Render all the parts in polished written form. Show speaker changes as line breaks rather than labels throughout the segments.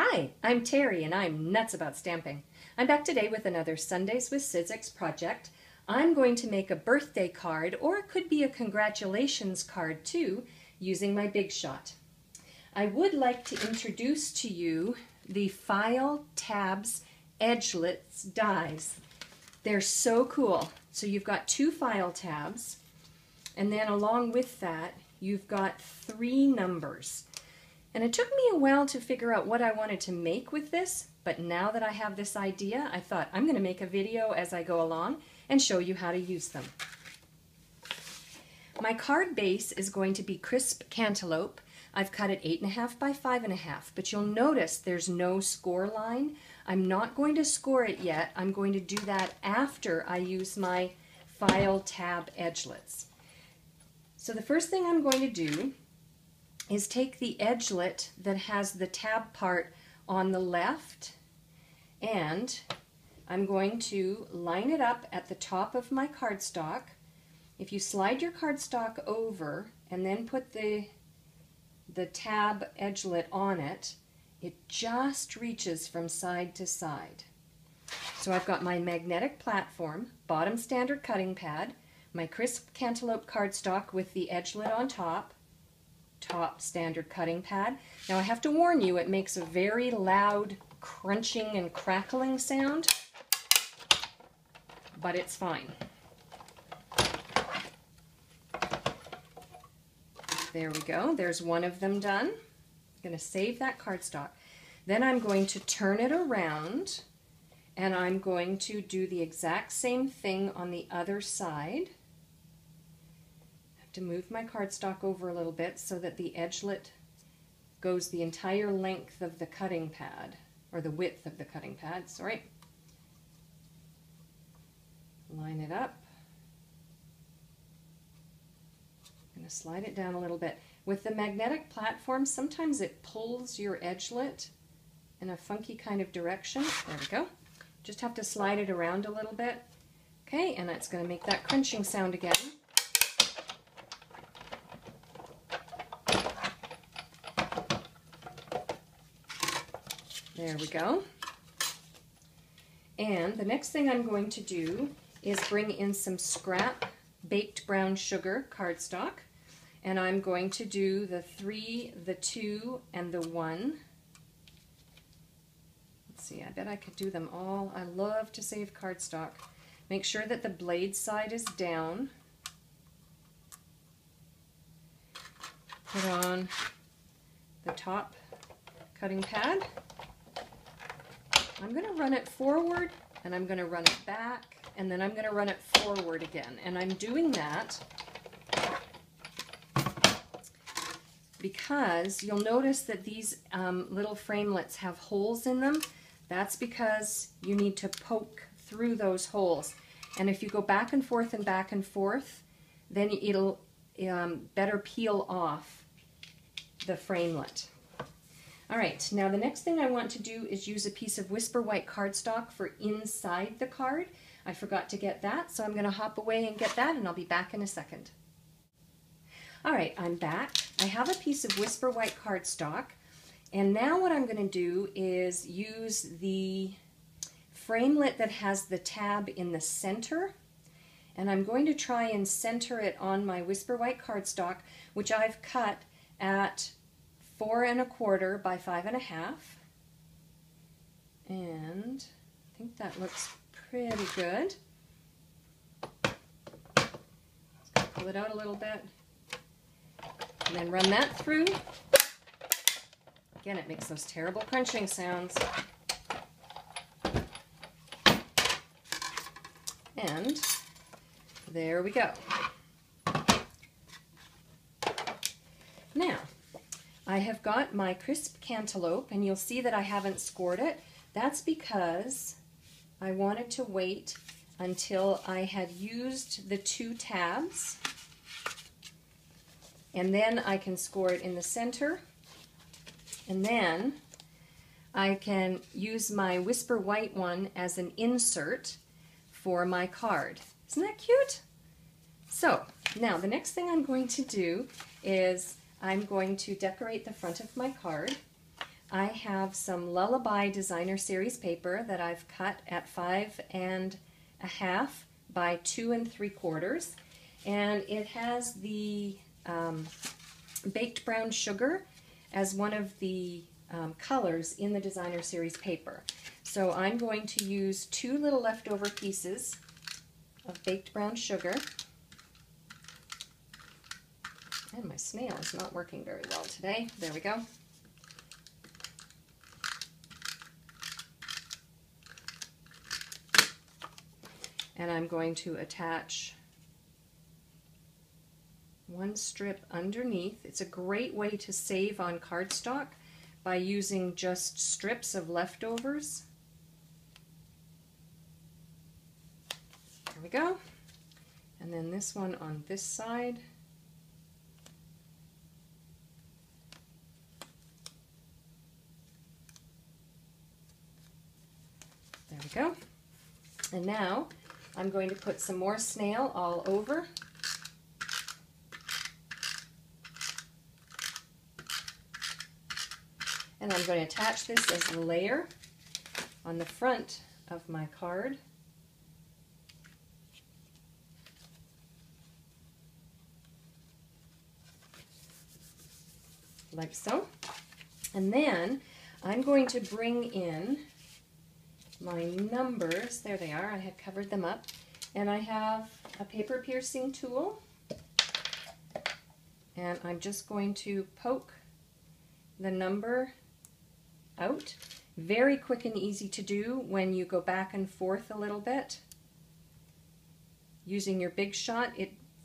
Hi, I'm Terry and I'm nuts about stamping. I'm back today with another Sundays with Sizzix project. I'm going to make a birthday card, or it could be a congratulations card too, using my Big Shot. I would like to introduce to you the File Tabs Edgelets dies. They're so cool. So you've got two file tabs, and then along with that you've got three numbers. And it took me a while to figure out what I wanted to make with this, but now that I have this idea, I thought I'm going to make a video as I go along and show you how to use them. My card base is going to be crisp cantaloupe. I've cut it 8.5 by 5.5, but you'll notice there's no score line. I'm not going to score it yet. I'm going to do that after I use my file tab edgelets. So the first thing I'm going to do is take the edgelet that has the tab part on the left, and I'm going to line it up at the top of my cardstock. If you slide your cardstock over and then put the tab edgelet on it, it just reaches from side to side. So I've got my magnetic platform, bottom standard cutting pad, my crisp cantaloupe cardstock with the edgelet on top, top standard cutting pad. Now I have to warn you, it makes a very loud crunching and crackling sound, but it's fine. There we go. There's one of them done. I'm going to save that cardstock. Then I'm going to turn it around and I'm going to do the exact same thing on the other side. To move my cardstock over a little bit so that the edgelet goes the entire length of the cutting pad, or the width of the cutting pad, sorry. Line it up. I'm going to slide it down a little bit. With the magnetic platform, sometimes it pulls your edgelet in a funky kind of direction. There we go. Just have to slide it around a little bit. Okay, and that's going to make that crunching sound again. There we go. And the next thing I'm going to do is bring in some scrap baked brown sugar cardstock, and I'm going to do the 3, the 2, and the 1. Let's see, I bet I could do them all. I love to save cardstock. Make sure that the blade side is down. Put on the top cutting pad. I'm going to run it forward, and I'm going to run it back, and then I'm going to run it forward again. And I'm doing that because you'll notice that these little framelets have holes in them. That's because you need to poke through those holes. And if you go back and forth, then it'll better peel off the framelit. All right, now the next thing I want to do is use a piece of Whisper White cardstock for inside the card. I forgot to get that, so I'm going to hop away and get that, and I'll be back in a second. All right, I'm back. I have a piece of Whisper White cardstock, and now what I'm going to do is use the framelit that has the tab in the center, and I'm going to try and center it on my Whisper White cardstock, which I've cut at 4 1/4 by 5.5, and I think that looks pretty good. Just pull it out a little bit, and then run that through. Again, it makes those terrible crunching sounds. And there we go. Now, I have got my crisp cantaloupe, and you'll see that I haven't scored it. That's because I wanted to wait until I had used the 2 tabs, and then I can score it in the center, and then I can use my Whisper White one as an insert for my card. Isn't that cute? So now the next thing I'm going to do is I'm going to decorate the front of my card. I have some Lullaby Designer Series paper that I've cut at 5.5 by 2 3/4, and it has the baked brown sugar as one of the colors in the Designer Series paper. So I'm going to use 2 little leftover pieces of baked brown sugar. And my snail is not working very well today. There we go. And I'm going to attach 1 strip underneath. It's a great way to save on cardstock by using just strips of leftovers. There we go. And then this one on this side. There we go. And now I'm going to put some more snail all over. And I'm going to attach this as a layer on the front of my card. Like so. And then I'm going to bring in my numbers. There they are. I had covered them up. And I have a paper piercing tool. And I'm just going to poke the number out. Very quick and easy to do when you go back and forth a little bit. Using your Big Shot,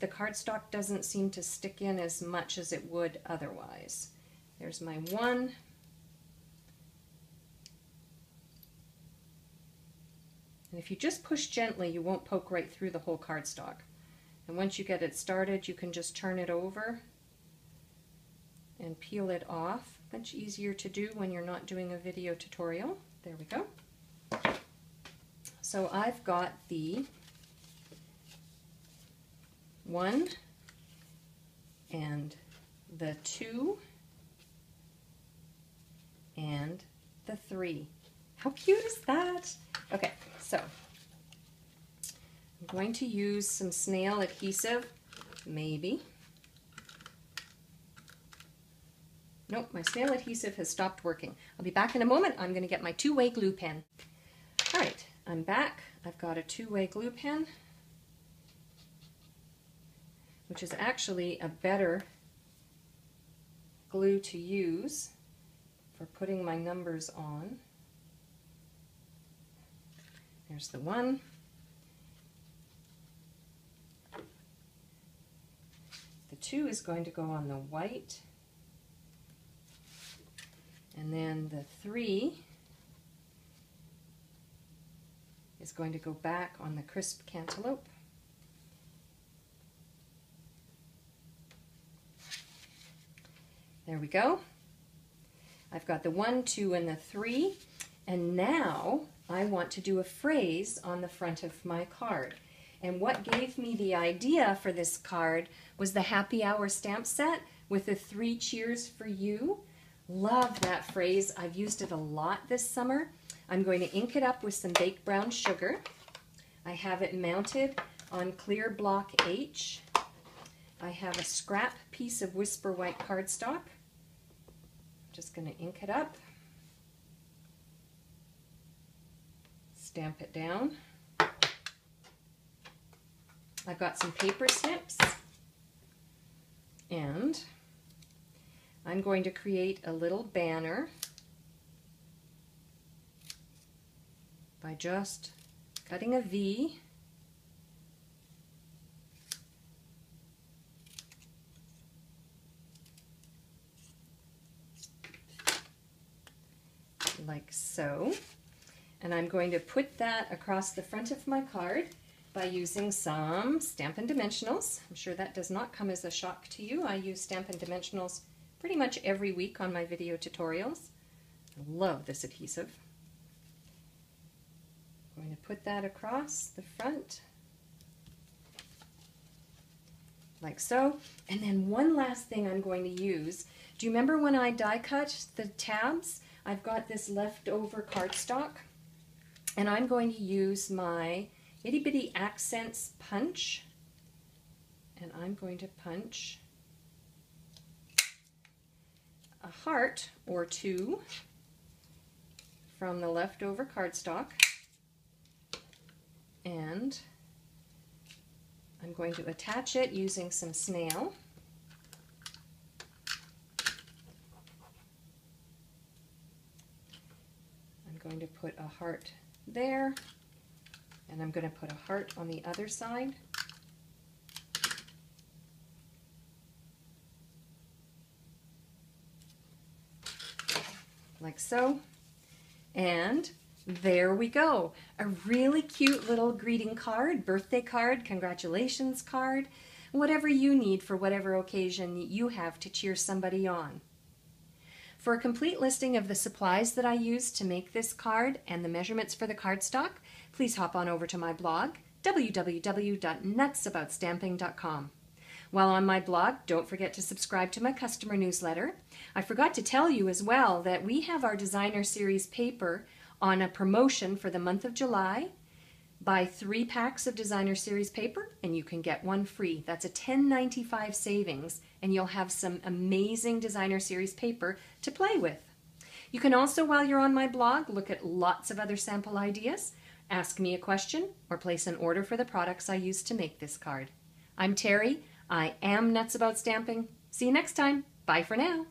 the cardstock doesn't seem to stick in as much as it would otherwise. There's my 1. And if you just push gently, you won't poke right through the whole cardstock. And once you get it started, you can just turn it over and peel it off. Much easier to do when you're not doing a video tutorial. There we go. So I've got the 1 and the 2 and the 3. How cute is that? Okay, so I'm going to use some snail adhesive, maybe. Nope, my snail adhesive has stopped working. I'll be back in a moment. I'm going to get my 2-way glue pen. All right, I'm back. I've got a 2-way glue pen, which is actually a better glue to use for putting my numbers on. There's the 1. The 2 is going to go on the white. And then the 3 is going to go back on the crisp cantaloupe. There we go. I've got the 1, 2, and the 3. And now I want to do a phrase on the front of my card. And what gave me the idea for this card was the Happy Hour stamp set with the 3 cheers for you. Love that phrase. I've used it a lot this summer. I'm going to ink it up with some baked brown sugar. I have it mounted on clear block H. I have a scrap piece of Whisper White cardstock. Just going to ink it up. Stamp it down. I've got some paper snips, and I'm going to create a little banner by just cutting a V . Like so. And I'm going to put that across the front of my card by using some Stampin' Dimensionals. I'm sure that does not come as a shock to you. I use Stampin' Dimensionals pretty much every week on my video tutorials. I love this adhesive. I'm going to put that across the front, like so. And then one last thing I'm going to use. Do you remember when I die cut the tabs? I've got this leftover cardstock, and I'm going to use my Itty Bitty Accents punch, and I'm going to punch a heart or two from the leftover cardstock, and I'm going to attach it using some snail. I'm going to put a heart there, and I'm going to put a heart on the other side. Like so. And there we go. A really cute little greeting card, birthday card, congratulations card, whatever you need for whatever occasion you have to cheer somebody on. For a complete listing of the supplies that I used to make this card and the measurements for the cardstock, please hop on over to my blog, www.nutsaboutsstamping.com. While on my blog, don't forget to subscribe to my customer newsletter. I forgot to tell you as well that we have our Designer Series paper on a promotion for the month of July. Buy 3 packs of Designer Series paper and you can get 1 free. That's a $10.95 savings, and you'll have some amazing Designer Series paper to play with. You can also, while you're on my blog, look at lots of other sample ideas, ask me a question, or place an order for the products I used to make this card. I'm Terry. I am Nuts About Stamping. See you next time. Bye for now.